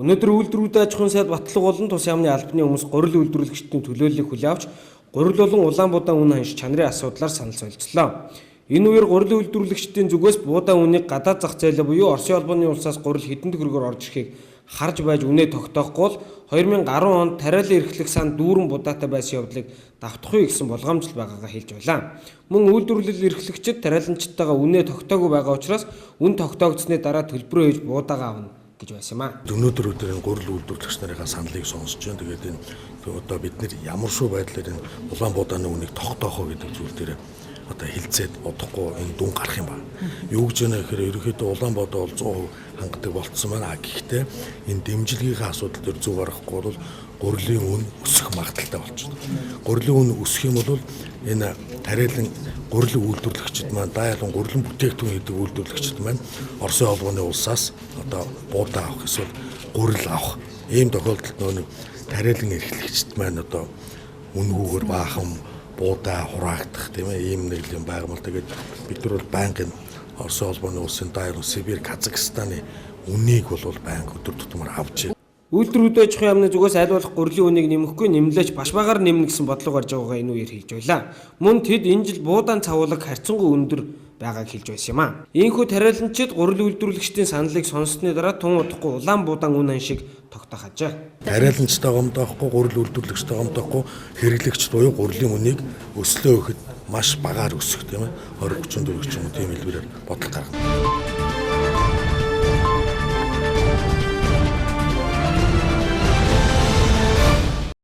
Өнөөдөр үйлдвэрүүд аж ахуйн сайд Батлага болон тус яамны албаны хүмүүс гурил үйлдвэрлэгчдийн төлөөллийг хүлээн авч гурил болон Улаанбуудаан үн ханш чанарын асуудлаар санал солилцлоо. Энэ үеэр гурил үйлдвэрлэгчдийн зүгээс буудаан үнийг гадаад зах зээлээ буюу Оросын албаны улсаас гурил хэдэн төгрөгөөр орж ирэхийг харж байж үнэ тогтоохгүй бол 2010 онд тариалан эрхлэх сан дүүрэн будаатай байсан явдлыг давтахгүй гэсэн болгоомжл байгаагаа хэлж байлаа. Мөн үйлдвэрлэл эрхлэгчид тариаланчтайгаа үнэ тогтоогүй байгаа учраас үн тогтоогдсны дараа төлбөрөө хийж буудаагаа авна гэж байсан юм аа. Өнөөдөр энэ гурил үйлдвэрлэгч нарын саналыг сонсож байна. Тэгээд энэ одоо бид нэр ямар шүү байдлаар энэ Улаанбуудааны үнийг тогтоох вэ гэдэг зүйл дээр одоо хилцээд удахгүй энэ дүн гарах юм ба. Юу гэж байна гэхээр ерөнхийдөө Улаанбаатар бол 100% хангадаг болцсон байна. Гэхдээ энэ дэмжлэгийн асуудал дээр зүг гарахгүй бол гурилын үн өсөх магадaltaй болчихно. Гурилын үн өсөх юм бол энэ тариалан гурил үйлдвэрлэгчид маань дайлан гурилан бүтээгдэхүүн хийдэг үйлдвэрлэгчид маань Оросын албаны улсаас одоо буудаа авах эсвэл гурил авах ийм тохиолдолд нөө тариалан эрхлэгчид маань одоо үнэгээр баахан буудаа хураагдах тийм ээ ийм нэг юм байгамал. Тэгээд бид нар бол байнгын Оросын албаны улсын даяар Сибирь, Казахстаны үнийг бол байнга өдөр тутмаар авч байна. Үйлдвэрүүд аж ахуйн яамны зүгээс аль болох гурилын үнийг нэмэхгүй нэмлээч баш багаар нэмнэ гэсэн бодлого гарч байгаагаа энэ үеэр хэлж байлаа. Мөн тэд энэ жил буудаан цавуулаг харьцангуй өндөр байгааг хэлж байсан юм аа. Ийхүү тариаланчид гурил үйлдвэрлэгчдийн саналыг сонссны дараа тун удахгүй Улаанбуудаан үн ханшийг тогтоох ажээ. Тариаланчтай гомдоохгүй, гурил үйлдвэрлэгчтэй гомдоохгүй, хэрэглэгчд буюу гурилын үнийг өслөө өгөхөд маш багаар өсөх тийм ээ 20-34 ч юм уу тийм хэлбэрээр бодлого гаргана.